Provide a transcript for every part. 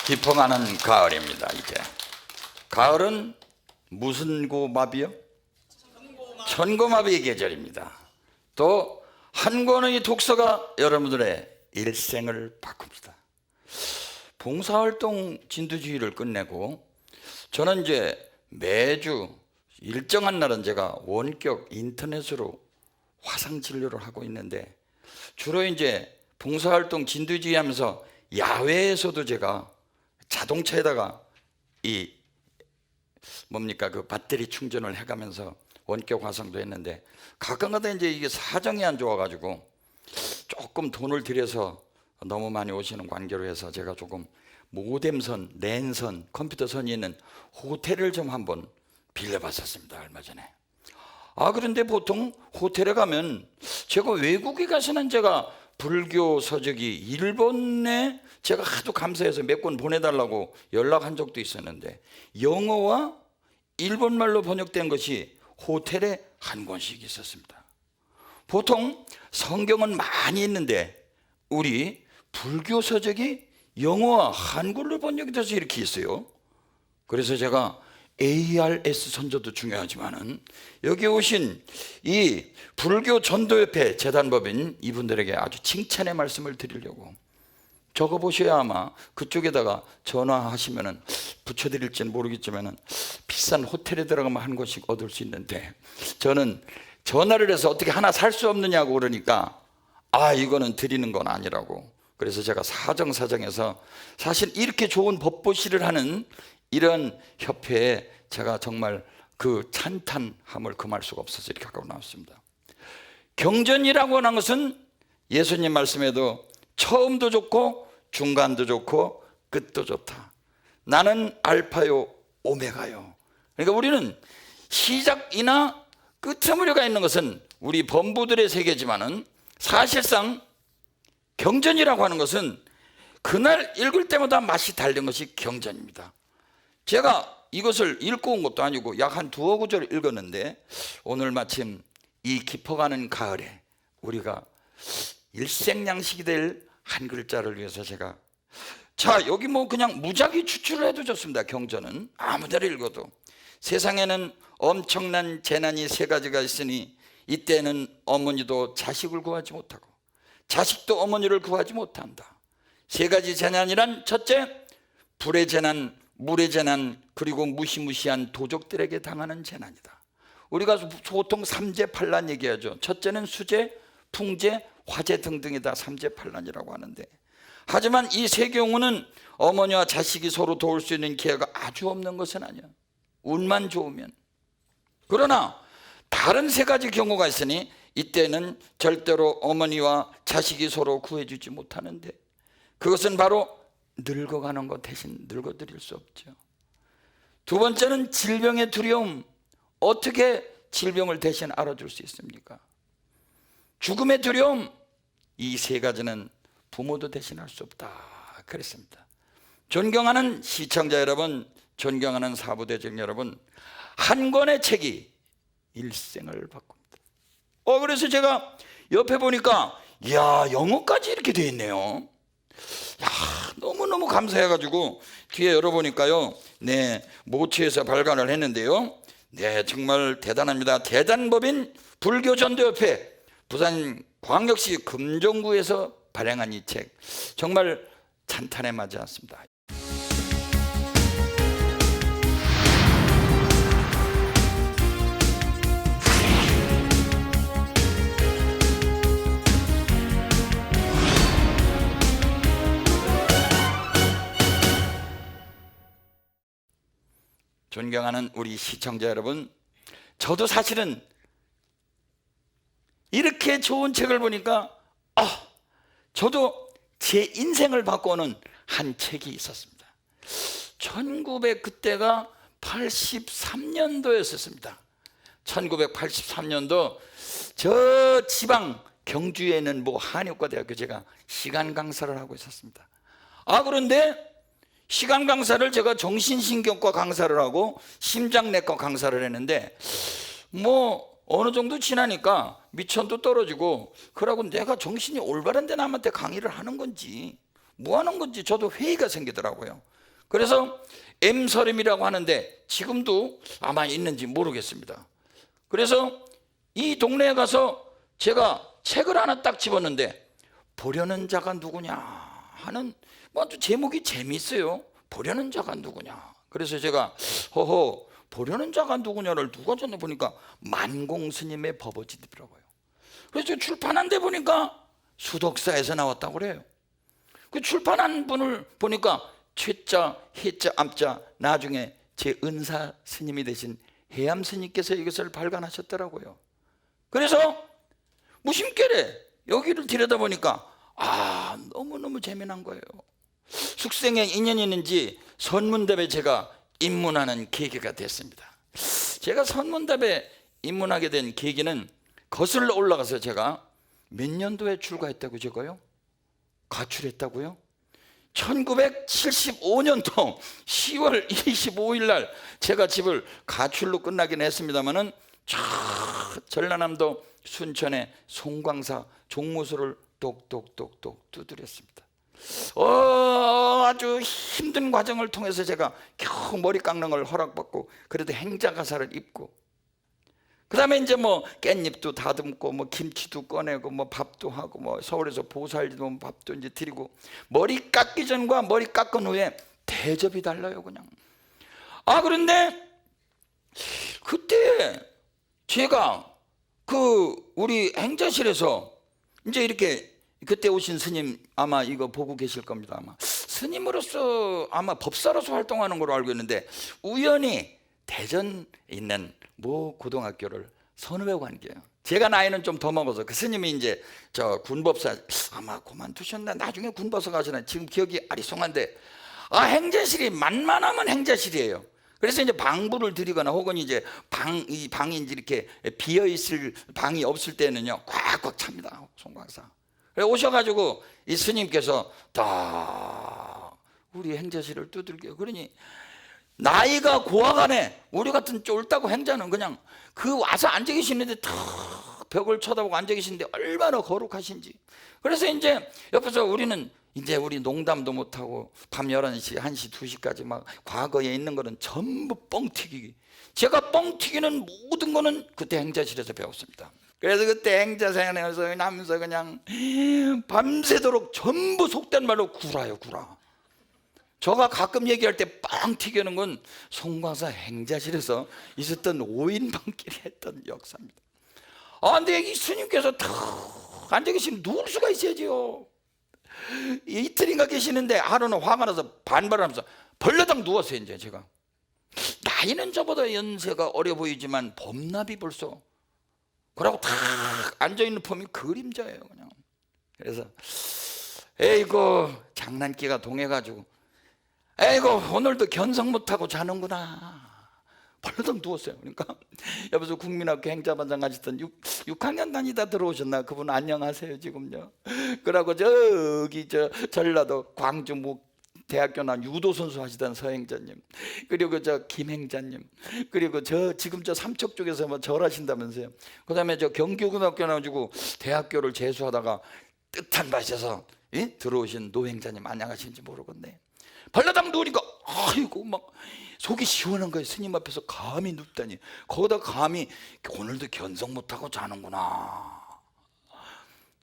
깊어가는 가을입니다. 이제 가을은 무슨 고마비요? 천고마비의 계절입니다. 또 한 권의 독서가 여러분들의 일생을 바꿉니다. 봉사활동 진두지휘를 끝내고 저는 이제 매주 일정한 날은 제가 원격 인터넷으로 화상진료를 하고 있는데, 주로 이제 봉사활동 진두지휘 하면서 야외에서도 제가 자동차에다가 이 그 배터리 충전을 해가면서 원격 화상도 했는데, 가끔가다 이제 이게 사정이 안 좋아가지고 조금 돈을 들여서 너무 많이 오시는 관계로 해서 제가 조금 모뎀선, 랜선, 컴퓨터선이 있는 호텔을 좀 한번 빌려봤었습니다, 얼마 전에. 그런데 보통 호텔에 가면, 제가 외국에 가서는 제가 불교 서적이 일본에 제가 하도 감사해서 몇 권 보내달라고 연락한 적도 있었는데, 영어와 일본말로 번역된 것이 호텔에 한 권씩 있었습니다. 보통 성경은 많이 있는데 우리 불교 서적이 영어와 한글로 번역이 돼서 이렇게 있어요. 그래서 제가 ARS 선조도 중요하지만은 여기 오신 이 불교 전도협회 재단법인 이분들에게 아주 칭찬의 말씀을 드리려고, 적어보셔야 아마 그쪽에다가 전화하시면은 붙여드릴지는 모르겠지만은 비싼 호텔에 들어가면 한 권씩 얻을 수 있는데, 저는 전화를 해서 어떻게 하나 살 수 없느냐고 그러니까 이거는 드리는 건 아니라고. 그래서 제가 사정사정해서, 사실 이렇게 좋은 법보시를 하는 이런 협회에 제가 정말 그 찬탄함을 금할 수가 없어서 이렇게 갖고 나왔습니다. 경전이라고 하는 것은 예수님 말씀에도 처음도 좋고 중간도 좋고 끝도 좋다. 나는 알파요 오메가요. 그러니까 우리는 시작이나 끝머리가 있는 것은 우리 범부들의 세계지만은, 사실상 경전이라고 하는 것은 그날 읽을 때마다 맛이 다른 것이 경전입니다. 제가 이것을 읽고 온 것도 아니고 약 한 두어 구절 읽었는데, 오늘 마침 이 깊어가는 가을에 우리가 일생양식이 될 한 글자를 위해서 제가, 여기 그냥 무작위 추출을 해도 좋습니다. 경전은 아무데나 읽어도. 세상에는 엄청난 재난이 세 가지가 있으니 이때는 어머니도 자식을 구하지 못하고 자식도 어머니를 구하지 못한다. 세 가지 재난이란, 첫째, 불의 재난, 물의 재난, 그리고 무시무시한 도적들에게 당하는 재난이다. 우리가 보통 삼재팔란 얘기하죠. 첫째는 수재, 풍재, 화재 등등이다. 삼재팔란이라고 하는데, 하지만 이 세 경우는 어머니와 자식이 서로 도울 수 있는 기회가 아주 없는 것은 아니야. 운만 좋으면. 그러나 다른 세 가지 경우가 있으니 이때는 절대로 어머니와 자식이 서로 구해주지 못하는데, 그것은 바로 늙어가는 것 대신 늙어드릴 수 없죠. 두 번째는 질병의 두려움. 어떻게 질병을 대신 알아줄 수 있습니까? 죽음의 두려움. 이 세 가지는 부모도 대신할 수 없다 그랬습니다. 존경하는 시청자 여러분, 존경하는 사부대중 여러분, 한 권의 책이 일생을 바꿉니다. 그래서 제가 옆에 보니까 영어까지 이렇게 되어 있네요. 너무너무 감사해가지고 뒤에 열어보니까요, 모치에서 발간을 했는데요, 정말 대단합니다. 대단법인 불교전도협회 부산광역시 금정구에서 발행한 이 책, 정말 찬탄에 맞지 않습니다. 존경하는 우리 시청자 여러분, 저도 사실은 이렇게 좋은 책을 보니까 저도 제 인생을 바꾸는 한 책이 있었습니다. 1900, 그때가 83년도였었습니다. 1983년도 저 지방 경주에 있는 한의과대학교 제가 시간 강사를 하고 있었습니다. 그런데 시간 강사를 제가 정신신경과 강사를 하고 심장내과 강사를 했는데, 어느 정도 지나니까 미천도 떨어지고, 그러고 내가 정신이 올바른데 남한테 강의를 하는 건지 뭐 하는 건지 저도 회의가 생기더라고요. 그래서 M서점이라고 하는데 지금도 아마 있는지 모르겠습니다. 그래서 이 동네에 가서 제가 책을 하나 딱 집었는데 보려는 자가 누구냐 하는 뭐 아주 제목이 재미있어요. 보려는 자가 누구냐. 그래서 제가 허허 보려는 자가 누구냐를 누가 전해 보니까 만공 스님의 법어지더라고요. 그래서 출판한 데 보니까 수덕사에서 나왔다고 그래요. 그 출판한 분을 보니까 최자, 해자, 암자 나중에 제 은사 스님이 되신 해암 스님께서 이것을 발간하셨더라고요. 그래서 무심결에 여기를 들여다보니까 너무너무 재미난 거예요. 숙생에 인연이 있는지 선문답에 제가 입문하는 계기가 됐습니다. 제가 선문답에 입문하게 된 계기는 거슬러 올라가서 제가 몇 년도에 출가했다고 적어요? 가출했다고요? 1975년도 10월 25일 날 제가 집을 가출로 끝나긴 했습니다만은 전라남도 순천의 송광사 종무소를 똑똑똑똑 두드렸습니다. 아주 힘든 과정을 통해서 제가 겨우 머리 깎는 걸 허락받고 그래도 행자가사를 입고 그 다음에 이제 뭐 깻잎도 다듬고 뭐 김치도 꺼내고 뭐 밥도 하고 뭐 서울에서 보살도 밥도 이제 드리고 머리 깎기 전과 머리 깎은 후에 대접이 달라요 그냥. 그런데 그때 제가 우리 행자실에서 이제 이렇게 그때 오신 스님 아마 이거 보고 계실 겁니다. 아마 스님으로서 아마 법사로서 활동하는 걸로 알고 있는데 우연히 대전에 있는 모 고등학교를 선후배 관계예요. 제가 나이는 좀 더 먹어서 그 스님이 이제 저 군법사 아마 그만두셨나 나중에 군법사 가시나 지금 기억이 아리송한데 행자실이 만만하면 행자실이에요. 그래서 이제 방부를 드리거나 혹은 이제 이 방이 이제 이렇게 비어 있을 방이 없을 때는요 꽉꽉 찹니다. 송광사. 그래서 오셔가지고 이 스님께서 다 우리 행자실을 두들겨요. 그러니 나이가 고하간에 우리 같은 쫄다고 행자는 그냥 와서 앉아 계시는데 다 벽을 쳐다보고 앉아 계시는데 얼마나 거룩하신지. 그래서 이제 옆에서 우리는 이제 우리 농담도 못하고 밤 11시, 1시, 2시까지 막 과거에 있는 거는 전부 뻥튀기기. 제가 뻥튀기는 모든 거는 그때 행자실에서 배웠습니다. 그래서 그때 행자생활에서 하면서 그냥 밤새도록 전부 속된 말로 구라요 구라. 저가 가끔 얘기할 때 빵 튀기는 건 송광사 행자실에서 있었던 5인방끼리 했던 역사입니다. 근데 이 스님께서 탁 앉아 계시면 누울 수가 있어야지요. 이틀인가 계시는데 하루는 화가 나서 반발하면서 벌레당 누웠어요. 이제 제가 나이는 저보다 연세가 어려 보이지만 범납이 벌써 그러고 탁 앉아있는 폼이 그림자예요 그냥. 그래서 에이고 장난기가 동해가지고 에이고 오늘도 견성 못하고 자는구나. 벌러덩 누웠어요. 그러니까 옆에서 국민학교 행자반장 가시던 6학년 다니다 들어오셨나 그분 안녕하세요 지금요. 그러고 저기 전라도 광주 대학교 나온 유도 선수 하시던 서행자님, 그리고 김행자님, 그리고 지금 삼척 쪽에서 뭐 절하신다면서요. 그 다음에 경기고등학교 나와가지고 대학교를 재수하다가 뜻한 밭에서 들어오신 노행자님 안녕하신지 모르겠네. 발라당 누우니까 아이고 막 속이 시원한 거예요. 스님 앞에서 감히 눕다니. 거기다 감히 오늘도 견성 못하고 자는구나.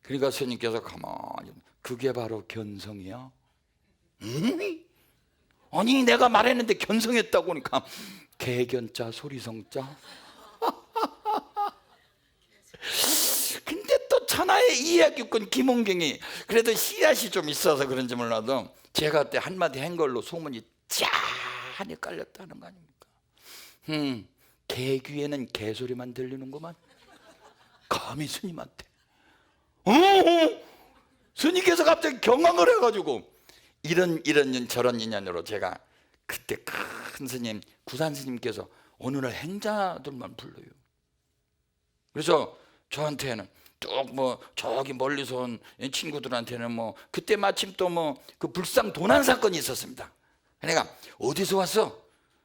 그러니까 스님께서 가만히 그게 바로 견성이야? 아니 내가 말했는데 견성했다고 하니까 개견자 소리성자. 근데 또 천하의 이해규권 김홍경이 그래도 씨앗이 좀 있어서 그런지 몰라도 제가 그때 한마디 한 걸로 소문이 짠히 깔렸다는 거 아닙니까? 개귀에는 개소리만 들리는구만. 감히 스님한테 스님께서 갑자기 경악을 해가지고 이런 저런 인연으로 제가 그때 큰 스님 구산 스님께서 어느 날 행자들만 불러요. 그래서 저한테는 뚝 저기 멀리서 온 친구들한테는 그때 마침 또 그 불상 도난 사건이 있었습니다. 그러니까 어디서 왔어?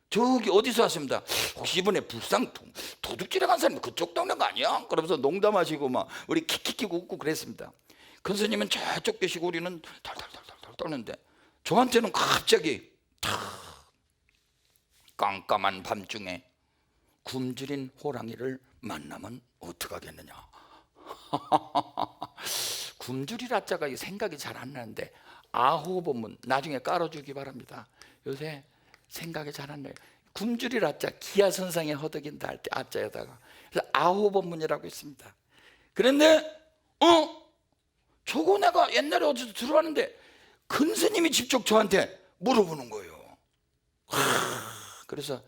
저기 어디서 왔습니다. 혹시 이번에 불상 도둑질해 간 사람이 그쪽 동네가 아니야? 그러면서 농담하시고 우리 킥킥킥 웃고 그랬습니다. 큰 스님은 저쪽 계시고 우리는 덜덜덜덜 떠는데 저한테는 갑자기 탁 깜깜한 밤중에 굶주린 호랑이를 만나면 어떡하겠느냐. 굶주리라 자가 생각이 잘 안 나는데 아호법문 나중에 깔아주기 바랍니다. 요새 생각이 잘 안 나요. 굶주리라 자 기아선상에 허덕인다 할 때 아자에다가 그래서 아호법문이라고 있습니다. 그런데 저거 내가 옛날에 어디서 들어봤는데 큰 스님이 직접 저한테 물어보는 거예요. 그래서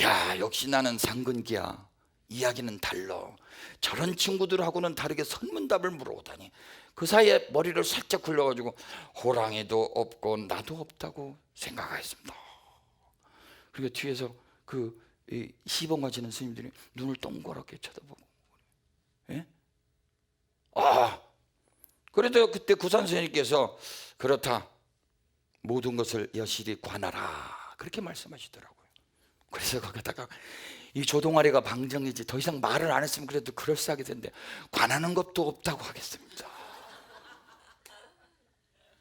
야, 역시 나는 상근기야. 이야기는 달라. 저런 친구들하고는 다르게 선문답을 물어오다니. 그 사이에 머리를 살짝 굴려가지고 호랑이도 없고 나도 없다고 생각했습니다. 그리고 뒤에서 그 시범 가지는 스님들이 눈을 동그랗게 쳐다보고, 예? 그래도 그때 구산 스님께서 그렇다, 모든 것을 여실히 관하라, 그렇게 말씀하시더라고요. 그래서 거기다가 이 조동아리가 방정이지 더 이상 말을 안 했으면 그래도 그럴싸하게 됐는데 관하는 것도 없다고 하겠습니다.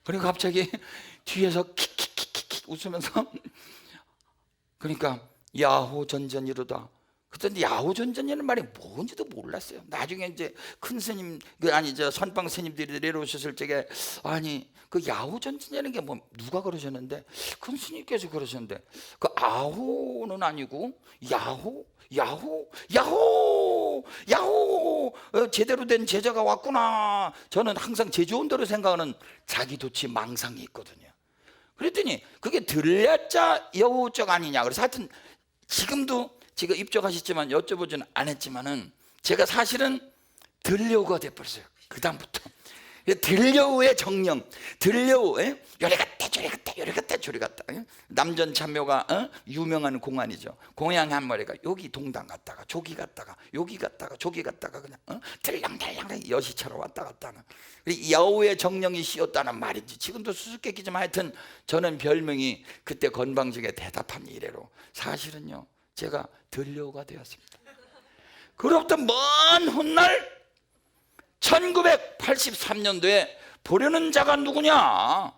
그리고 갑자기 뒤에서 킥킥킥킥 웃으면서 그러니까 야호전전이로다. 그때 야호전전이라는 말이 뭔지도 몰랐어요. 나중에 이제 큰 스님, 선방 스님들이 내려오셨을 적에 아니 그 야호전전이라는 게 뭐 누가 그러셨는데 큰 스님께서 그러셨는데 그 아호는 아니고 야호 제대로 된 제자가 왔구나. 저는 항상 제 좋은 대로 생각하는 자기도치 망상이 있거든요. 그랬더니 그게 들려자 여호적 아니냐. 그래서 하여튼 지금도 제가 입적하셨지만 여쭤보지는 않았지만은 제가 사실은 들려우가 돼버렸어요. 그 다음부터 들려우의 정령, 들려우, 요리 갔다 저리 갔다 요리 갔다 저리 갔다. 남전 참묘가 유명한 공안이죠. 공양 한 머리가 여기 동당 갔다가 저기 갔다가 여기 갔다가 저기 갔다가 그냥 들랑달랑 여시처럼 왔다 갔다 하는 여우의 정령이 씌었다는 말인지 지금도 수수께끼지만 하여튼 저는 별명이 그때 건방지게 대답한 이래로 사실은요 제가 들려우가 되었습니다. 그로부터 먼 훗날 1983년도에 보려는 자가 누구냐.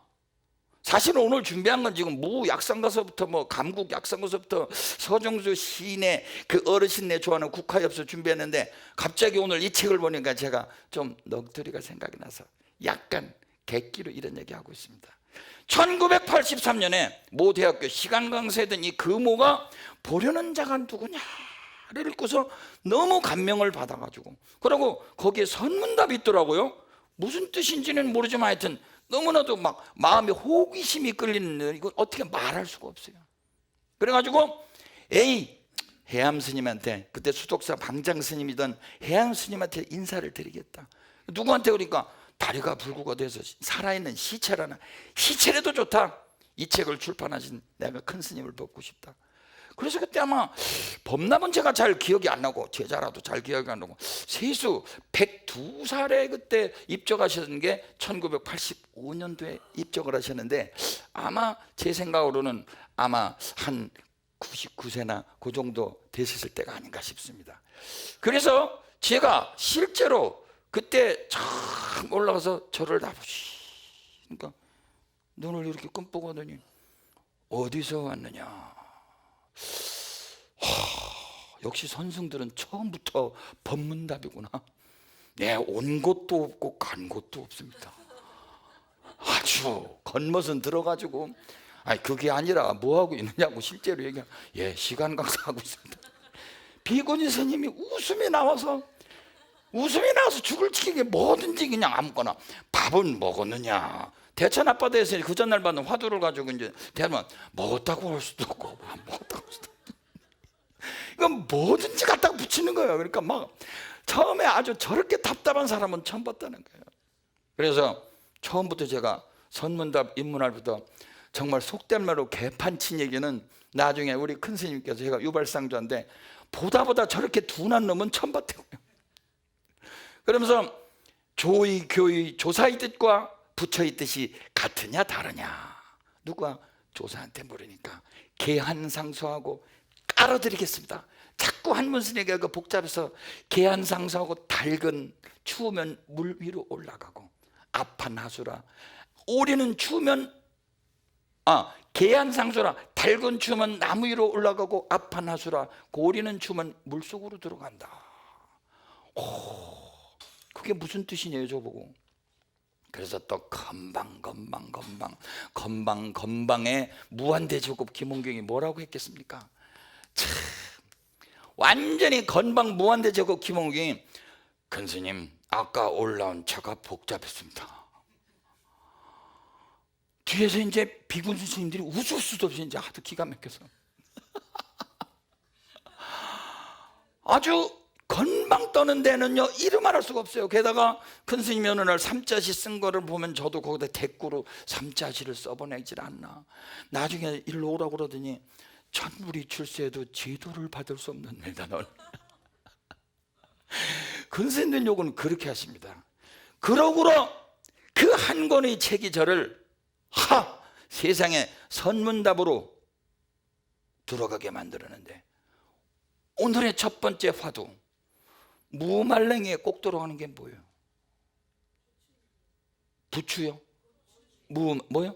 사실 오늘 준비한 건 지금 무 약상가서부터 뭐 감국 약상가서부터 서정수 시인의 그 어르신네 좋아하는 국화엽서 준비했는데 갑자기 오늘 이 책을 보니까 제가 좀 넋두리가 생각이 나서 약간 객기로 이런 얘기하고 있습니다. 1983년에 모 대학교 시간 강사했던 이 금호가 보려는 자가 누구냐 를 읽고서 너무 감명을 받아가지고 그러고 거기에 선문답이 있더라고요. 무슨 뜻인지는 모르지만 하여튼 너무나도 막 마음에 호기심이 끌리는, 이거 어떻게 말할 수가 없어요. 그래가지고 해암 스님한테, 그때 수독사 방장 스님이던 해암 스님한테 인사를 드리겠다. 누구한테? 그러니까 다리가 불구가 돼서 살아있는 시체라나, 시체라도 좋다, 이 책을 출판하신 내가 큰 스님을 뵙고 싶다. 그래서 그때 아마 법납은 제가 잘 기억이 안 나고 제자라도 잘 기억이 안 나고 세수 102살에 그때 입적하셨던 게 1985년도에 입적을 하셨는데 아마 제 생각으로는 아마 한 99세나 그 정도 되셨을 때가 아닌가 싶습니다. 그래서 제가 실제로 그때 참 올라가서 저를 그러니까 눈을 이렇게 끔뻑 하더니 어디서 왔느냐. 역시 선승들은 처음부터 법문답이구나. 온 곳도 없고 간 곳도 없습니다. 아주 겉멋은 들어가지고 그게 아니라 뭐하고 있느냐고 실제로 얘기하면 시간 강사하고 있습니다. 비구니 스님이 웃음이 나와서 죽을 지경에 뭐든지 그냥 아무거나 밥은 먹었느냐, 대천 앞바다에서 그 전날 받은 화두를 가지고 이제 대하면 먹었다고 할 수도 없고 안 먹었다고 할 수도 없고 이건 뭐든지 갖다가 붙이는 거예요. 그러니까 막 처음에 아주 저렇게 답답한 사람은 처음 봤다는 거예요. 그래서 처음부터 제가 선문답 입문할부터 정말 속된 말로 개판친 얘기는 나중에 우리 큰 스님께서 제가 유발상조인데 보다 저렇게 둔한 놈은 처음 봤다고요. 그러면서 조의 교의 조사의 뜻과 부처의 뜻이 같으냐 다르냐, 누가 조사한테 물으니까 개한상수하고 깔아드리겠습니다. 자꾸 한문스님에게 그 복잡해서 개한상수하고 닭은 추우면 물 위로 올라가고 아판하수라, 오리는 추우면 계한상수라 달군 추면 나무 위로 올라가고 아판하수라 고리는 추면 물속으로 들어간다. 그게 무슨 뜻이냐요 저보고. 그래서 또 건방의 무한대제곱 김원경이 뭐라고 했겠습니까? 참 완전히 건방 무한대제곱 김원경이 근스님 아까 올라온 차가 복잡했습니다. 뒤에서 이제 비군수 스님들이 웃을 수도 없이 이제 하도 기가 막혀서 아주 건방 떠는 데는요 이름 알 수가 없어요. 게다가 큰 스님이 어느 날 삼자시 쓴 거를 보면 저도 거기다 대꾸로 삼자시를 써보내질 않나. 나중에 일로 오라고 그러더니 천물이 출세해도 제도를 받을 수 없는 데다 널. 큰 스님들 욕은 그렇게 하십니다. 그러고로 그 한 권의 책이 저를 세상에 선문답으로 들어가게 만들었는데, 오늘의 첫 번째 화두 무말랭이에 꼭 들어가는 게 뭐예요? 부추요? 뭐요?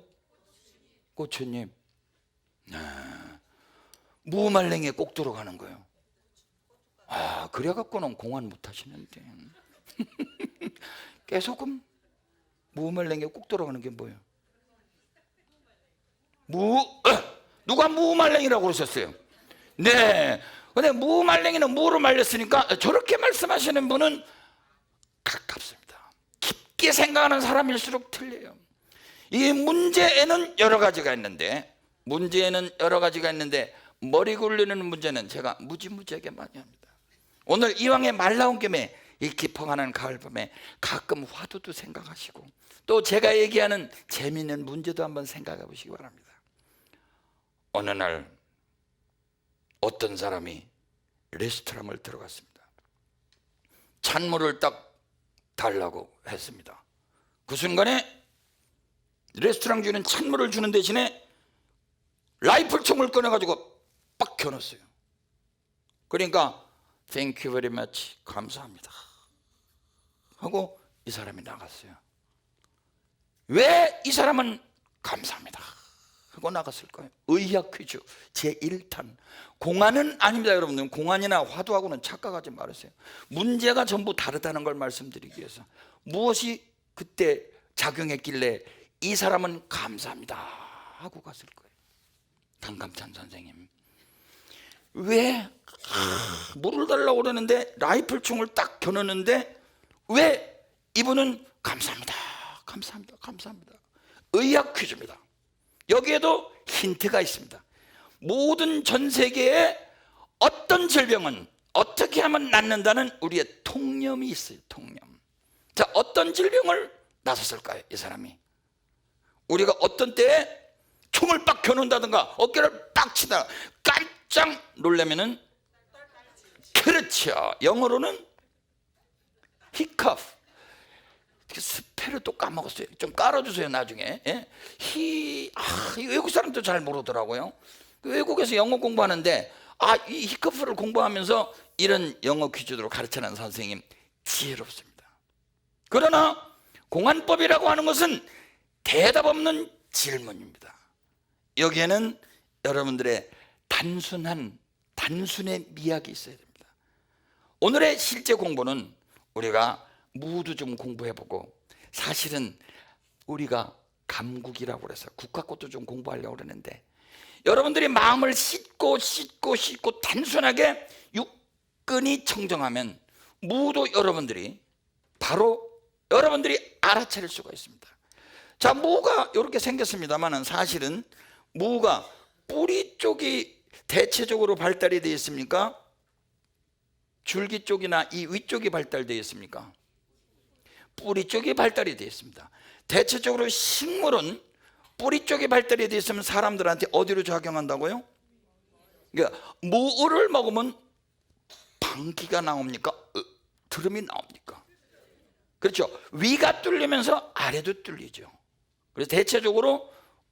고추님. 무말랭이에 꼭 들어가는 거예요. 그래갖고는 공안 못 하시는데. 깨소금? 무말랭이에 꼭 들어가는 게 뭐예요? 누가 무말랭이라고 그러셨어요? 네. 근데 무말랭이는 무로 말렸으니까 저렇게 말씀하시는 분은 가깝습니다. 깊게 생각하는 사람일수록 틀려요. 이 문제에는 여러 가지가 있는데 머리 굴리는 문제는 제가 무지무지하게 많이 합니다. 오늘 이왕에 말 나온 김에 이 깊어가는 가을밤에 가끔 화두도 생각하시고 또 제가 얘기하는 재미있는 문제도 한번 생각해 보시기 바랍니다. 어느 날 어떤 사람이 레스토랑을 들어갔습니다. 찬물을 딱 달라고 했습니다. 그 순간에 레스토랑 주인은 찬물을 주는 대신에 라이플총을 꺼내가지고 빡 켜놨어요. 그러니까 Thank you very much, 감사합니다 하고 이 사람이 나갔어요. 왜 이 사람은 감사합니다 하고 나갔을까요? 의학 퀴즈 제1탄. 공안은 아닙니다 여러분들. 공안이나 화두하고는 착각하지 말으세요. 문제가 전부 다르다는 걸 말씀드리기 위해서. 무엇이 그때 작용했길래 이 사람은 감사합니다 하고 갔을 거예요? 강감찬 선생님, 왜 물을 달라고 그러는데 라이플총을 딱 겨누는데 왜 이분은 감사합니다 의학 퀴즈입니다. 여기에도 힌트가 있습니다. 모든 전 세계에 어떤 질병은 어떻게 하면 낫는다는 우리의 통념이 있어요. 통념. 자, 어떤 질병을 나섰을까요? 이 사람이. 우리가 어떤 때에 총을 빡 겨눈다든가 어깨를 빡 치다가 깜짝 놀라면은, 그렇죠, 영어로는 히커프. 스펠을 또 까먹었어요. 좀 깔아주세요 나중에. 외국 사람도 잘 모르더라고요. 외국에서 영어 공부하는데 이 히커프를 공부하면서 이런 영어 퀴즈로 가르치는 선생님 지혜롭습니다. 그러나 공안법이라고 하는 것은 대답 없는 질문입니다. 여기에는 여러분들의 단순의 미학이 있어야 됩니다. 오늘의 실제 공부는 우리가 무도 좀 공부해보고, 사실은 우리가 감국이라고 해서 국화 것도 좀 공부하려고 그러는데, 여러분들이 마음을 씻고 단순하게 육근이 청정하면 무도 여러분들이 알아차릴 수가 있습니다. 자, 무가 이렇게 생겼습니다만 사실은 무가 뿌리 쪽이 대체적으로 발달이 되어 있습니까? 줄기 쪽이나 이 위쪽이 발달되어 있습니까? 뿌리 쪽이 발달이 되어 있습니다. 대체적으로 식물은 뿌리 쪽이 발달이 되어 있으면 사람들한테 어디로 작용한다고요? 그러니까 무를 먹으면 방귀가 나옵니까? 드름이 나옵니까? 그렇죠. 위가 뚫리면서 아래도 뚫리죠. 그래서 대체적으로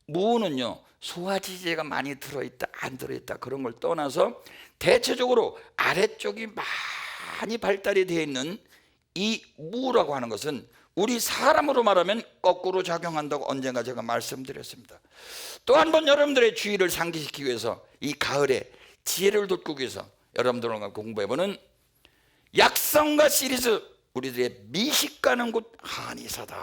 무는요, 소화지제가 많이 들어있다 안 들어있다 그런 걸 떠나서 대체적으로 아래쪽이 많이 발달이 되어 있는 이 무라고 하는 것은 우리 사람으로 말하면 거꾸로 작용한다고 언젠가 제가 말씀드렸습니다. 또 한 번 여러분들의 주의를 상기시키기 위해서 이 가을에 지혜를 돋구기 위해서 여러분들과 공부해보는 약성가 시리즈, 우리들의 미식가는 곧 한의사다.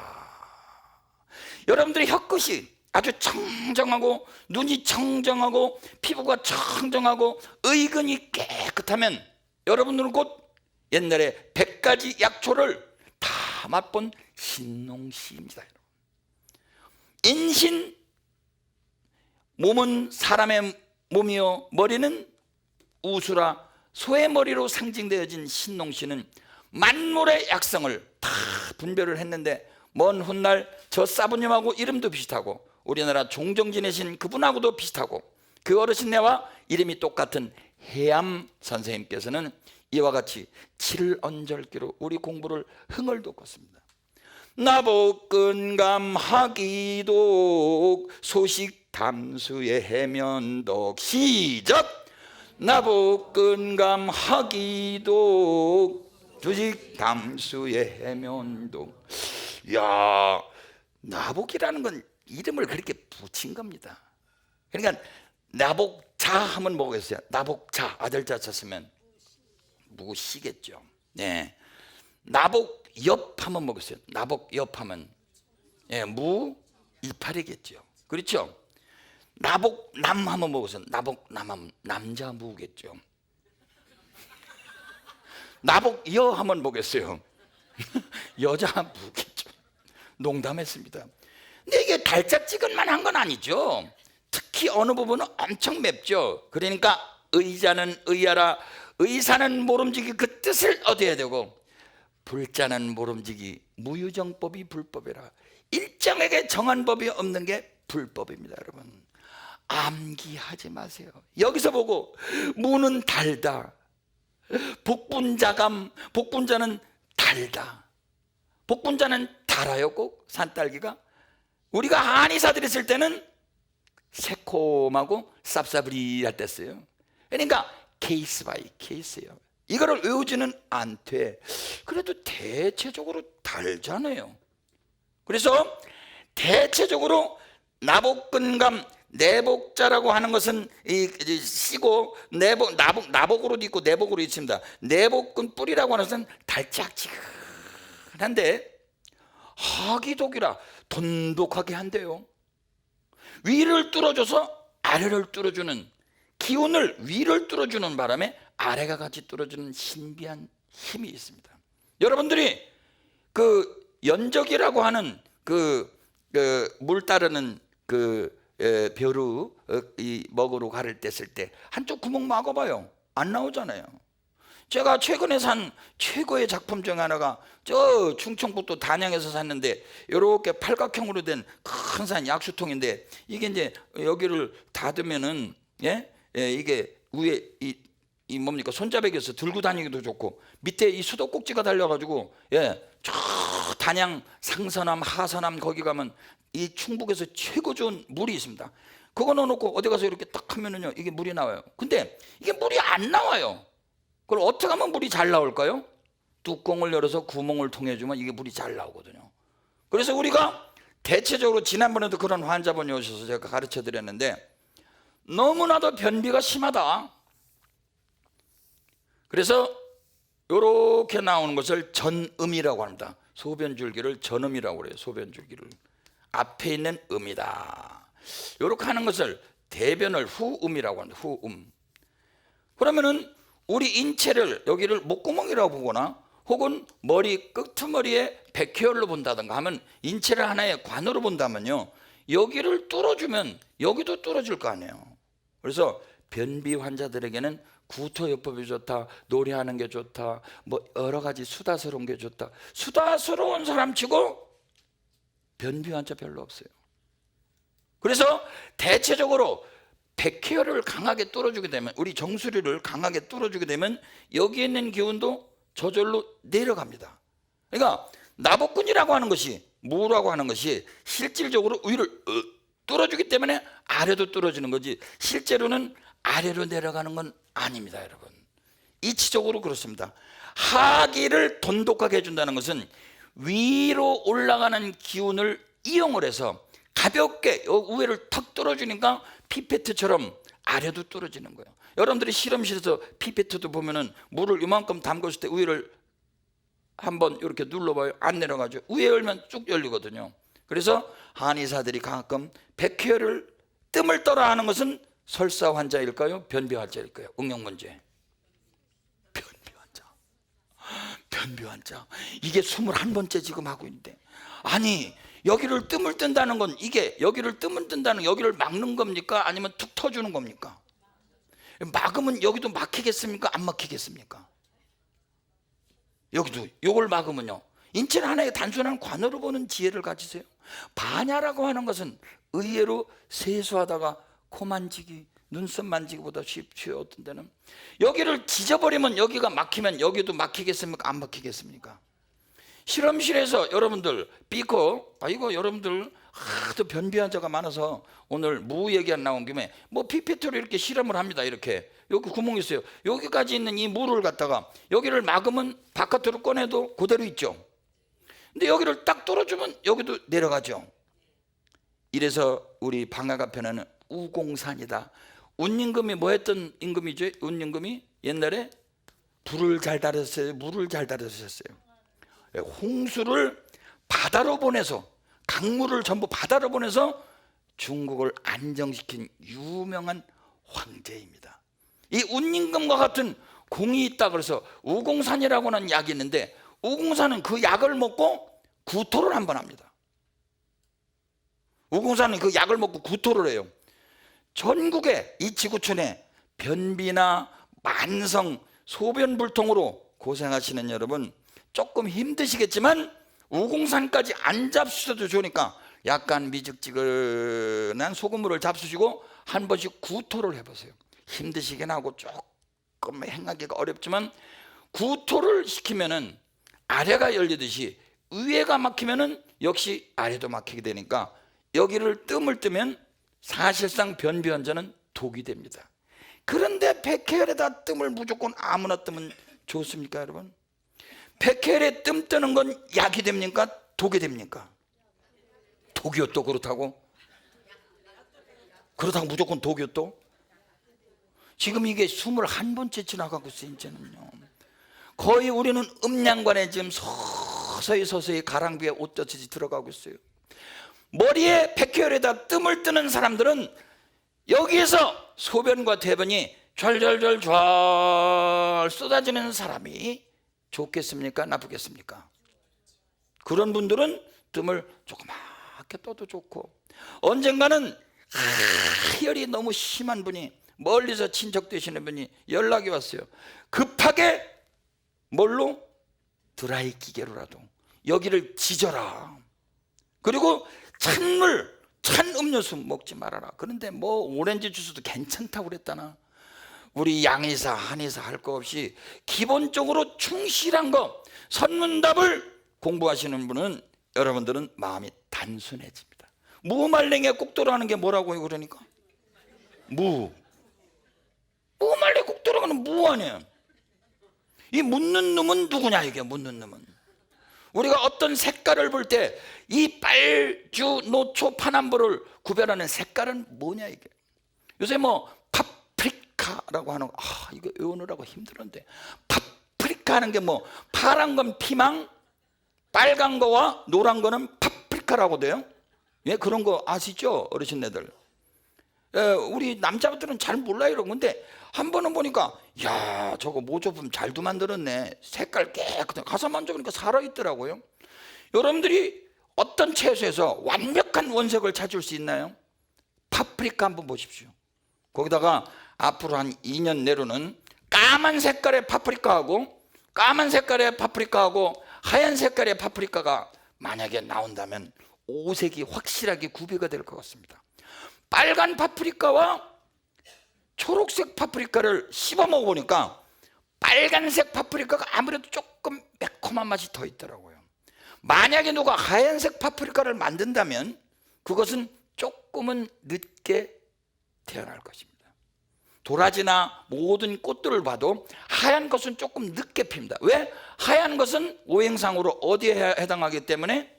여러분들의 혀끝이 아주 청정하고 눈이 청정하고 피부가 청정하고 의근이 깨끗하면 여러분들은 곧 옛날에 100가지 약초를 다 맛본 신농시입니다. 인신, 몸은 사람의 몸이요 머리는 우수라 소의 머리로 상징되어진 신농시는 만물의 약성을 다 분별을 했는데 먼 훗날 저 사부님하고 이름도 비슷하고 우리나라 종정 지내신 그분하고도 비슷하고 그 어르신네와 이름이 똑같은 해암 선생님께서는 이와 같이 7언절기로 우리 공부를 흥을 돋궜습니다. 나복근감 하기독 소식 담수의 해면독. 시작! 나복근감 하기독 소식 담수의 해면독. 야, 나복이라는 건 이름을 그렇게 붙인 겁니다. 그러니까 나복자 하면 뭐겠어요? 나복자, 아들자 쳤으면 무시겠죠. 네. 나복엽 하면 뭐겠어요? 나복엽 하면 무 이파리겠죠. 그렇죠? 나복남 하면 뭐겠어요? 나복남 하면 남자 무겠죠. 나복여 하면 뭐겠어요? 여자 무겠죠. 농담했습니다. 근데 이게 달짝지근만 한 건 아니죠. 특히 어느 부분은 엄청 맵죠. 그러니까 의자는 의하라, 의사는 모름지기 그 뜻을 얻어야 되고 불자는 모름지기 무유정법이 불법이라. 일정에게 정한 법이 없는 게 불법입니다. 여러분 암기하지 마세요. 여기서 보고 무는 달다, 복분자감, 복분자는 달다, 복분자는 달아요. 꼭 산딸기가 우리가 한의사들이 쓸 때는 새콤하고 쌉싸브리할 때 써요. 그러니까 케이스 바이 케이스예요. 이거를 외우지는 않되 그래도 대체적으로 달잖아요. 그래서 대체적으로 나복근감, 내복자라고 하는 것은 씨고 나복으로도 있고 내복으로 있습니다. 내복근 뿌리라고 하는 것은 달짝지근한데 하기독이라 돈독하게 한대요. 위를 뚫어줘서 아래를 뚫어주는, 기운을 위를 뚫어주는 바람에 아래가 같이 뚫어주는 신비한 힘이 있습니다. 여러분들이 그 연적이라고 하는 물 따르는 벼루 이 먹으로 가를 때 쓸 때 한쪽 구멍 막아봐요. 안 나오잖아요. 제가 최근에 산 최고의 작품 중 하나가 저 충청북도 단양에서 샀는데 이렇게 팔각형으로 된 큰 산 약수통인데 이게 이제 여기를 닫으면은 이게 위에 이 뭡니까 손자백에서 들고 다니기도 좋고 밑에 이 수도꼭지가 달려가지고 저 단양 상서남 하서남 거기 가면 이 충북에서 최고 좋은 물이 있습니다. 그거 넣어놓고 어디 가서 이렇게 딱 하면은요 이게 물이 나와요. 근데 이게 물이 안 나와요. 그럼 어떻게 하면 물이 잘 나올까요? 뚜껑을 열어서 구멍을 통해 주면 이게 물이 잘 나오거든요. 그래서 우리가 대체적으로 지난번에도 그런 환자분이 오셔서 제가 가르쳐 드렸는데 너무나도 변비가 심하다. 그래서 이렇게 나오는 것을 전음이라고 합니다. 소변줄기를 전음이라고 그래요. 소변줄기를 앞에 있는 음이다. 이렇게 하는 것을 대변을 후음이라고 합니다. 후음. 그러면은 우리 인체를 여기를 목구멍이라고 보거나 혹은 머리 끄트머리에 백회열로 본다든가 하면 인체를 하나의 관으로 본다면요 여기를 뚫어주면 여기도 뚫어질 거 아니에요. 그래서 변비 환자들에게는 구토요법이 좋다, 노래하는 게 좋다, 뭐 여러 가지 수다스러운 게 좋다. 수다스러운 사람 치고 변비 환자 별로 없어요. 그래서 대체적으로 백회열을 강하게 뚫어주게 되면, 우리 정수리를 강하게 뚫어주게 되면 여기에 있는 기운도 저절로 내려갑니다. 그러니까 나복근이라고 하는 것이, 무라고 하는 것이 실질적으로 위를 뚫어주기 때문에 아래도 뚫어지는 거지 실제로는 아래로 내려가는 건 아닙니다. 여러분 이치적으로 그렇습니다. 하기를 돈독하게 해준다는 것은 위로 올라가는 기운을 이용을 해서 가볍게 위에를 턱 떨어주니까 피페트처럼 아래도 떨어지는 거예요. 여러분들이 실험실에서 피페트도 보면은 물을 이만큼 담궜을 때 위를 한번 이렇게 눌러봐요. 안 내려가죠. 위에 열면 쭉 열리거든요. 그래서 한의사들이 가끔 백혈을 뜸을 떠라 하는 것은 설사 환자일까요? 변비 환자일까요? 응용 문제. 변비 환자. 이게 21번째 지금 하고 있는데, 아니 여기를 뜸을 뜬다는 건 이게 여기를 뜸을 뜬다는 여기를 막는 겁니까? 아니면 툭 터주는 겁니까? 막으면 여기도 막히겠습니까? 안 막히겠습니까? 여기도 요걸 막으면요, 인체는 하나의 단순한 관으로 보는 지혜를 가지세요. 반야라고 하는 것은 의외로 세수하다가 코 만지기, 눈썹 만지기보다 쉽죠. 어떤 데는 여기를 찢어버리면 여기가 막히면 여기도 막히겠습니까? 안 막히겠습니까? 실험실에서 여러분들 삐코, 이거 여러분들 하도 변비 환자가 많아서 오늘 무 얘기 안 나온 김에 뭐 피피트로 이렇게 실험을 합니다. 이렇게 여기 구멍이 있어요. 여기까지 있는 이 물을 갖다가 여기를 막으면 바깥으로 꺼내도 그대로 있죠. 근데 여기를 딱 뚫어주면 여기도 내려가죠. 이래서 우리 방화가 편에는 우공산이다. 운임금이 뭐 했던 임금이죠? 운임금이 옛날에 불을 잘 다루셨어요? 물을 잘 다루셨어요? 홍수를 바다로 보내서, 강물을 전부 바다로 보내서 중국을 안정시킨 유명한 황제입니다. 이 운임금과 같은 공이 있다 그래서 우공산이라고 하는 약이 있는데, 우공산은 그 약을 먹고 구토를 한 번 합니다. 우공산은 그 약을 먹고 구토를 해요. 전국에 이 지구촌에 변비나 만성 소변불통으로 고생하시는 여러분, 조금 힘드시겠지만 우공산까지 안 잡수셔도 좋으니까 약간 미적지근한 소금물을 잡수시고 한 번씩 구토를 해보세요. 힘드시긴 하고 조금 행하기가 어렵지만 구토를 시키면은 아래가 열리듯이 위에가 막히면은 역시 아래도 막히게 되니까 여기를 뜸을 뜨면 사실상 변비 환자는 독이 됩니다. 그런데 백혈에다 뜸을 무조건 아무나 뜨면 좋습니까, 여러분? 백혈에 뜸 뜨는 건 약이 됩니까? 독이 됩니까? 독이요. 또 그렇다고 무조건 독이요. 또 지금 이게 21번째 지나가고 있어요. 이제는요, 거의 우리는 음양관에 지금 서서히 가랑비에 옷 젖듯이 들어가고 있어요. 머리에 백혈에다 뜸을 뜨는 사람들은 여기에서 소변과 대변이 절절절 쏟아지는 사람이 좋겠습니까? 나쁘겠습니까? 그런 분들은 뜸을 조그맣게 떠도 좋고, 언젠가는 혈이 너무 심한 분이, 멀리서 친척 되시는 분이 연락이 왔어요. 급하게 뭘로? 드라이 기계로라도 여기를 지져라. 그리고 찬물, 찬 음료수 먹지 말아라. 그런데 뭐 오렌지 주스도 괜찮다고 그랬다나. 우리 양의사, 한의사 할 거 없이 기본적으로 충실한 거, 선문답을 공부하시는 분은 여러분들은 마음이 단순해집니다. 무말랭이에 꼭 들어가는 게 뭐라고요? 그러니까 무말랭이에 꼭 들어가는 무 아니에요. 이 묻는 놈은 누구냐, 이게 묻는 놈은. 우리가 어떤 색깔을 볼 때 이 빨주, 노초, 파남보를 구별하는 색깔은 뭐냐, 이게. 요새 뭐 파프리카라고 하는 거, 이거 외우느라고 힘들었는데, 파프리카 하는 게 뭐, 파란 건 피망, 빨간 거와 노란 거는 파프리카라고 돼요. 예, 그런 거 아시죠, 어르신네들? 예, 우리 남자분들은 잘 몰라요, 이런 건데 한 번은 보니까, 야, 저거 모조품 잘도 만들었네. 색깔 깨끗해. 가서 만져보니까 살아있더라고요. 여러분들이 어떤 채소에서 완벽한 원색을 찾을 수 있나요? 파프리카 한번 보십시오. 거기다가 앞으로 한 2년 내로는 까만 색깔의 파프리카하고 하얀 색깔의 파프리카가 만약에 나온다면 오색이 확실하게 구비가 될 것 같습니다. 빨간 파프리카와 초록색 파프리카를 씹어 먹어보니까 빨간색 파프리카가 아무래도 조금 매콤한 맛이 더 있더라고요. 만약에 누가 하얀색 파프리카를 만든다면 그것은 조금은 늦게 태어날 것입니다. 도라지나 모든 꽃들을 봐도 하얀 것은 조금 늦게 핍니다. 왜? 하얀 것은 오행상으로 어디에 해당하기 때문에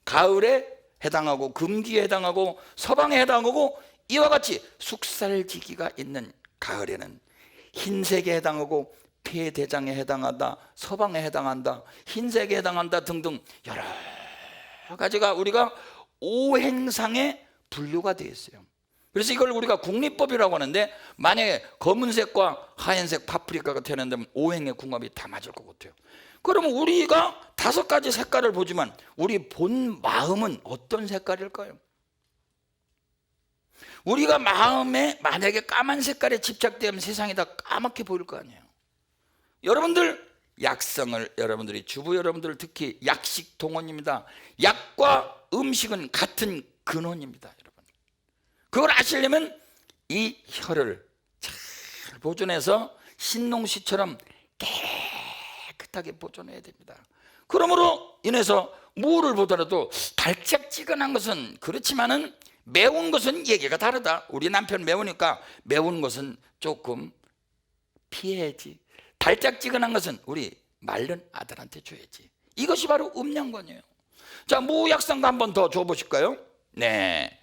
가을에 해당하고 금기에 해당하고 서방에 해당하고 이와 같이 숙살지기가 있는 가을에는 흰색에 해당하고 폐대장에 해당한다, 서방에 해당한다, 흰색에 해당한다 등등 여러 가지가 우리가 오행상에 분류가 되어 있어요. 그래서 이걸 우리가 국리법이라고 하는데 만약에 검은색과 하얀색 파프리카가 태어난다면 오행의 궁합이 다 맞을 것 같아요. 그러면 우리가 5가지 색깔을 보지만 우리 본 마음은 어떤 색깔일까요? 우리가 마음에 만약에 까만 색깔에 집착되면 세상이 다 까맣게 보일 거 아니에요. 여러분들 약성을, 여러분들이 주부 여러분들 특히 약식 동원입니다. 약과 음식은 같은 근원입니다. 여러분, 그걸 아시려면 이 혀를 잘 보존해서 신농시처럼 깨끗하게 보존해야 됩니다. 그러므로 인해서 무를 보더라도 달짝지근한 것은 그렇지만은 매운 것은 얘기가 다르다. 우리 남편 매우니까 매운 것은 조금 피해야지. 달짝지근한 것은 우리 말른 아들한테 줘야지. 이것이 바로 음양관이에요. 자, 무약상가 한번 더 줘보실까요? 네.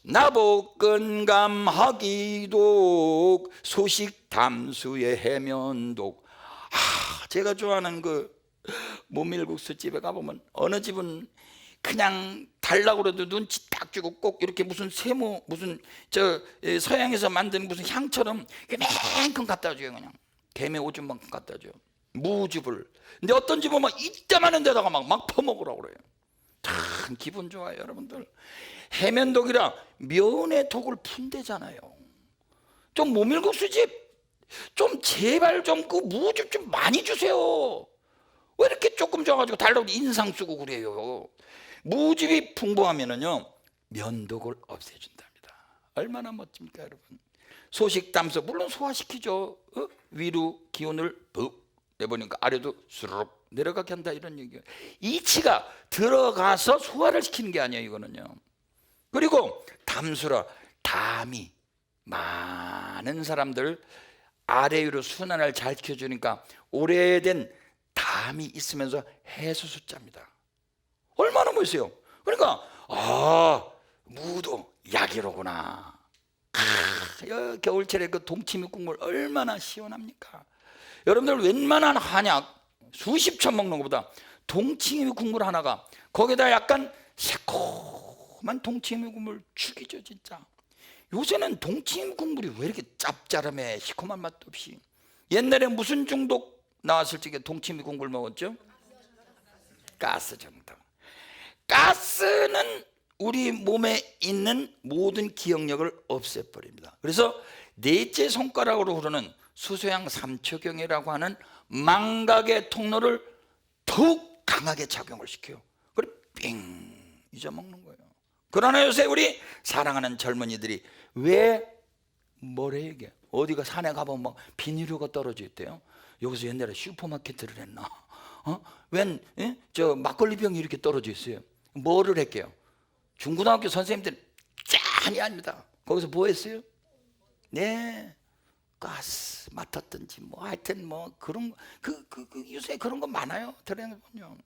나복근감하기독 소식담수의 해면독. 제가 좋아하는 그 모밀국수 집에 가보면 어느 집은 그냥 달라고 그래도 눈치 딱 주고 꼭 이렇게 무슨 세모 무슨 저 서양에서 만든 무슨 향처럼 이만큼 갖다 줘요. 그냥 개미 오줌만큼 갖다 줘요. 무즙을. 근데 어떤 집은 막 이따만한 데다가 막 퍼먹으라고 그래요. 참 기분 좋아요. 여러분들, 해면독이라 면의 독을 푼대잖아요. 좀 모밀국수집 좀 제발 좀 그 무즙 좀 많이 주세요. 왜 이렇게 조금 줘가지고 달라고 인상 쓰고 그래요. 무즙이 풍부하면은요 면독을 없애준답니다. 얼마나 멋집니까 여러분. 소식담수 물론 소화시키죠. 위로 기운을 푹 내보니까 아래도 수르륵 내려가게 한다, 이런 얘기예요. 이치가 들어가서 소화를 시키는 게 아니에요 이거는요. 그리고 담수라, 담이 많은 사람들 아래 위로 순환을 잘 시켜주니까 오래된 담이 있으면서 해수수자입니다. 얼마나 멋있어요. 그러니까 무도 약이로구나. 겨울철에 그 동치미 국물 얼마나 시원합니까? 여러분들 웬만한 한약 수십 천 먹는 것보다 동치미 국물 하나가 거기다 약간 새콤한 동치미 국물 죽이죠 진짜. 요새는 동치미 국물이 왜 이렇게 짭짤함에 시큼한 맛도 없이. 옛날에 무슨 중독 나왔을 적에 동치미 국물 먹었죠? 가스 중독. 가스는 우리 몸에 있는 모든 기억력을 없애버립니다. 그래서 넷째 손가락으로 흐르는 수소양 삼초경이라고 하는 망각의 통로를 더욱 강하게 작용을 시켜요. 그리고 삥 잊어먹는 거예요. 그러나 요새 우리 사랑하는 젊은이들이 왜 뭐래 이게 어디가 산에 가보면 막 비닐류가 떨어져 있대요. 여기서 옛날에 슈퍼마켓을 했나? 웬 저 막걸리병이 이렇게 떨어져 있어요. 뭐를 했게요? 중고등학교 선생님들은 짠이 아닙니다. 거기서 뭐 했어요? 네, 가스 맡았든지 뭐 하여튼 뭐 그런 그 요새 그런 거 많아요. 들어보면.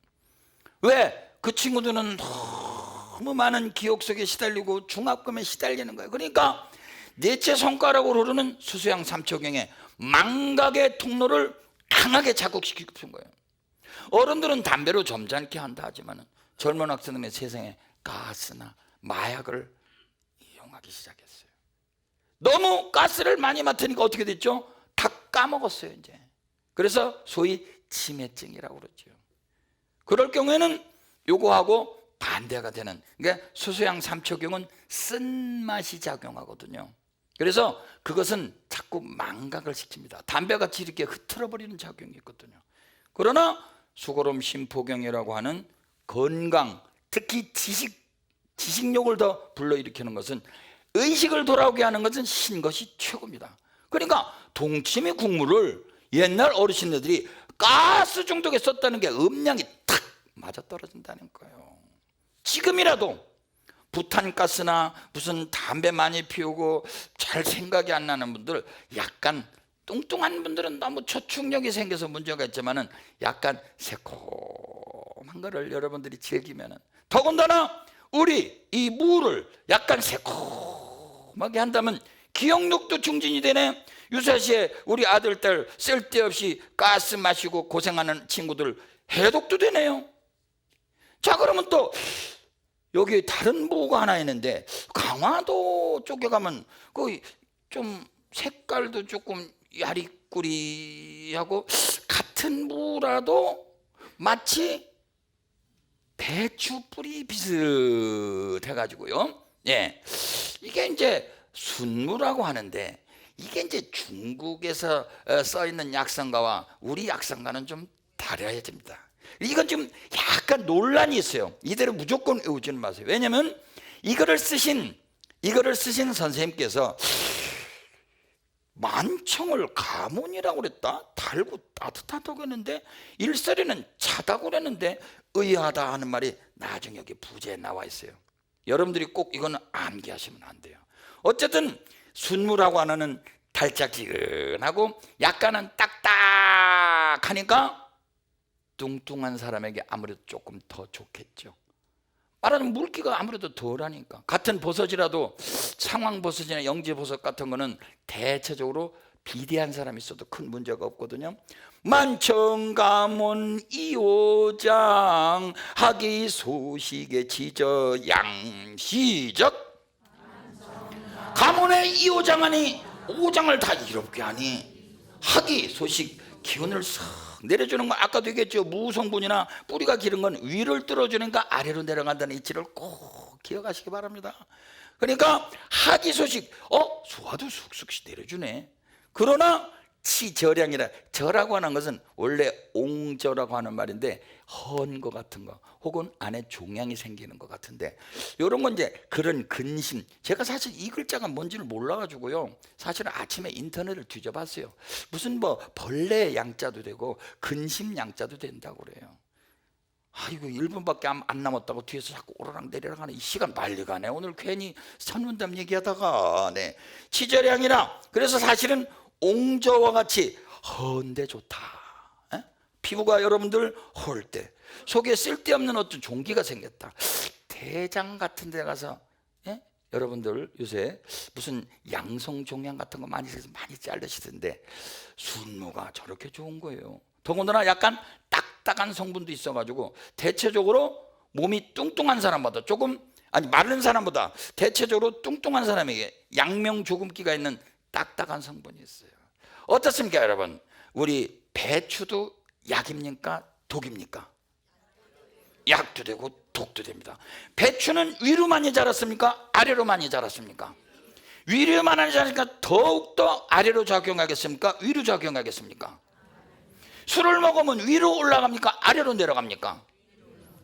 왜? 그 친구들은 너무 많은 기억 속에 시달리고 중압감에 시달리는 거예요. 그러니까 넷째 손가락으로 흐르는 수소양 삼초경에 망각의 통로를 강하게 자극시키고 싶은 거예요. 어른들은 담배로 점잖게 한다 하지만 젊은 학생들의 세상에 가스나 마약을 이용하기 시작했어요. 너무 가스를 많이 맡으니까 어떻게 됐죠? 다 까먹었어요 이제. 그래서 소위 치매증이라고 그러죠. 그럴 경우에는 요거하고 반대가 되는, 그러니까 수소양 삼초경은 쓴맛이 작용하거든요. 그래서 그것은 자꾸 망각을 시킵니다. 담배같이 이렇게 흐트러버리는 작용이 있거든요. 그러나 수고롬 심포경이라고 하는 건강, 특히 지식욕을 더 불러일으키는 것은, 의식을 돌아오게 하는 것은 신것이 최고입니다. 그러니까 동치미 국물을 옛날 어르신들이 가스 중독에 썼다는 게 음량이 탁 맞아떨어진다는 거예요. 지금이라도 부탄가스나 무슨 담배 많이 피우고 잘 생각이 안 나는 분들, 약간 뚱뚱한 분들은 너무 초충력이 생겨서 문제가 있지만은 약간 새콤한 거를 여러분들이 즐기면은, 더군다나 우리 이 무를 약간 새콤하게 한다면 기억력도 증진이 되네. 유사시에 우리 아들, 딸 쓸데없이 가스 마시고 고생하는 친구들 해독도 되네요. 자, 그러면 또 여기 다른 무가 하나 있는데, 강화도 쪽에 가면 그 좀 색깔도 조금 야리꾸리하고 같은 무라도 마치 배추 뿌리 비슷해가지고요. 예, 이게 이제 순무라고 하는데, 이게 이제 중국에서 써 있는 약성가와 우리 약성가는 좀 다려야 됩니다. 이건 좀 약간 논란이 있어요. 이대로 무조건 외우지는 마세요. 왜냐면 이거를 쓰신 선생님께서 만청을 가문이라고 그랬다, 달고 따뜻하다고 했는데 일설에는 차다고 그랬는데 의아하다 하는 말이 나중에 여기 부제에 나와 있어요. 여러분들이 꼭 이거는 암기하시면 안 돼요. 어쨌든 순무라고 하는 달짝지근하고 약간은 딱딱하니까 뚱뚱한 사람에게 아무래도 조금 더 좋겠죠. 말하자면 물기가 아무래도 덜하니까. 같은 버섯이라도 상황버섯이나 영지버섯 같은 거는 대체적으로 비대한 사람이 있어도 큰 문제가 없거든요. 만청가문 이오장 하기 소식에 지저 양시적. 가문의 이오장하니 오장을 다 이롭게 하니 하기 소식 기운을 싹 내려주는 건 아까도 얘기했죠. 무성분이나 뿌리가 기른 건 위를 뚫어주니까 아래로 내려간다는 이치를 꼭 기억하시기 바랍니다. 그러니까 하기 소식, 수화도 쑥쑥 내려주네. 그러나 치저량이라, 저라고 하는 것은 원래 옹저라고 하는 말인데 헌 거 같은 거, 혹은 안에 종양이 생기는 것 같은데, 이런 건 이제 그런 근심. 제가 사실 이 글자가 뭔지를 몰라가지고요, 사실은 아침에 인터넷을 뒤져봤어요. 무슨 뭐 벌레 양자도 되고 근심 양자도 된다고 그래요. 아이고 1분밖에 안 남았다고 뒤에서 자꾸 오르락 내리락 하는 이 시간 빨리 가네. 오늘 괜히 선문담 얘기하다가. 네, 치저량이라, 그래서 사실은 옹저와 같이 헌데 좋다. 에? 피부가 여러분들 헐 때 속에 쓸데없는 어떤 종기가 생겼다, 대장 같은 데 가서, 예? 여러분들 요새 무슨 양성 종양 같은 거 많이 자르시던데 순무가 저렇게 좋은 거예요. 더군다나 약간 딱딱한 성분도 있어가지고 대체적으로 몸이 뚱뚱한 사람보다 마른 사람보다 대체적으로 뚱뚱한 사람에게 양명 조금기가 있는 딱딱한 성분이 있어요. 어떻습니까 여러분? 우리 배추도 약입니까 독입니까? 약도 되고 독도 됩니다. 배추는 위로 많이 자랐습니까? 아래로 많이 자랐습니까? 위로 많이 자라니까 더욱더 아래로 작용하겠습니까? 위로 작용하겠습니까? 술을 먹으면 위로 올라갑니까? 아래로 내려갑니까?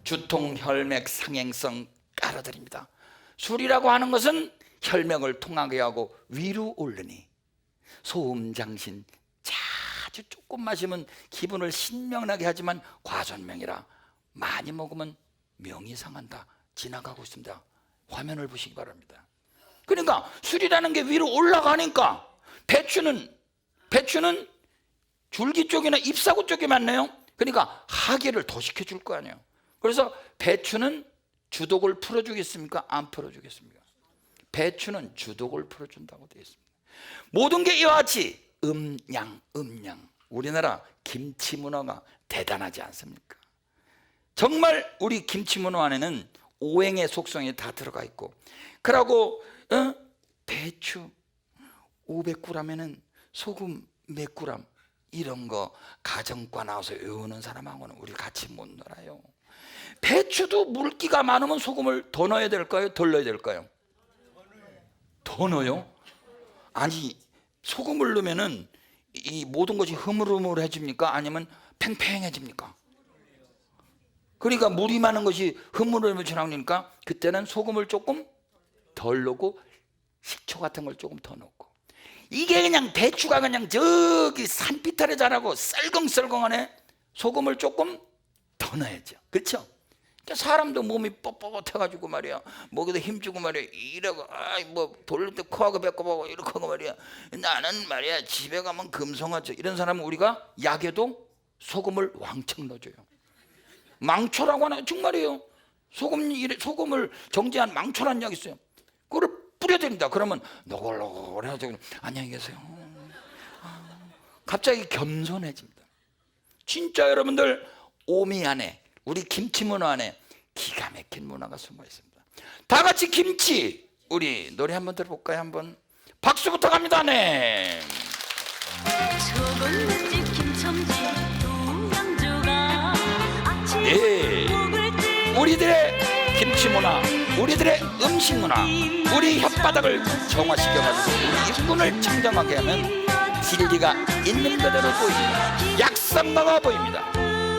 주통, 혈맥, 상행성 깔아드립니다. 술이라고 하는 것은 혈맥을 통하게 하고 위로 오르니 소음, 장신, 아주 조금 마시면 기분을 신명나게 하지만 과전명이라 많이 먹으면 명이 상한다. 지나가고 있습니다. 화면을 보시기 바랍니다. 그러니까 술이라는 게 위로 올라가니까 배추는 줄기 쪽이나 잎사구 쪽에 많네요. 그러니까 하계를 더 시켜줄 거 아니에요. 그래서 배추는 주독을 풀어주겠습니까? 안 풀어주겠습니까? 배추는 주독을 풀어준다고 되어 있습니다. 모든 게 이와 같이 음양. 우리나라 김치 문화가 대단하지 않습니까? 정말 우리 김치 문화 안에는 오행의 속성이 다 들어가 있고, 그러고 배추 500g에는 소금 몇 g, 이런 거 가정과 나와서 외우는 사람하고는 우리 같이 못 놀아요. 배추도 물기가 많으면 소금을 더 넣어야 될까요? 덜 넣어야 될까요? 더 넣어요? 아니, 소금을 넣으면은 이 모든 것이 흐물흐물해집니까? 아니면 팽팽해집니까? 그러니까 물이 많은 것이 흐물흐물해지니까 그때는 소금을 조금 덜 넣고 식초 같은 걸 조금 더 넣고. 이게 그냥 배추가 그냥 저기 산비탈에 자라고 썰컹썰컹하네. 소금을 조금 더 넣어야죠. 그렇죠? 사람도 몸이 뻣뻣해가지고 말이야, 목에도 힘주고 말이야, 이러고 뭐 돌릴 때 코하고 배꼽하고 이렇게 하고 말이야, 나는 말이야 집에 가면 금송아지. 이런 사람은 우리가 약에도 소금을 왕창 넣어줘요. 망초라고 하나 정말이에요. 소금을 정제한 망초라는 약이 있어요. 그거를 뿌려드립니다. 그러면 노골노골해가지고 안녕히 계세요. 갑자기 겸손해집니다. 진짜 여러분들, 오미 안에, 우리 김치 문화 안에 기가 막힌 문화가 숨어 있습니다. 다 같이 김치, 우리 노래 한번 들어볼까요? 한번 박수부터 갑니다. 네. 소금맛집 김첨지 동양조가 네. 우리들의 김치 문화, 우리들의 음식 문화, 우리 혓바닥을 정화시켜가지고 우리 입군을 청정하게 하면 진리가 있는 그대로 보입니다. 약산마가 보입니다.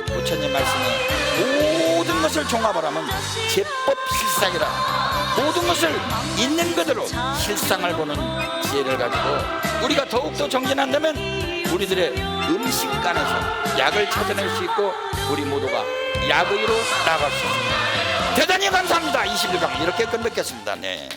부처님 말씀에 모든 것을 종합하라면 제법 실상이라, 모든 것을 있는 그대로 실상을 보는 지혜를 가지고 우리가 더욱더 정진한다면 우리들의 음식간에서 약을 찾아낼 수 있고 우리 모두가 약의로 나아갈 수 있습니다. 대단히 감사합니다. 21강 이렇게 끝맺겠습니다. 네.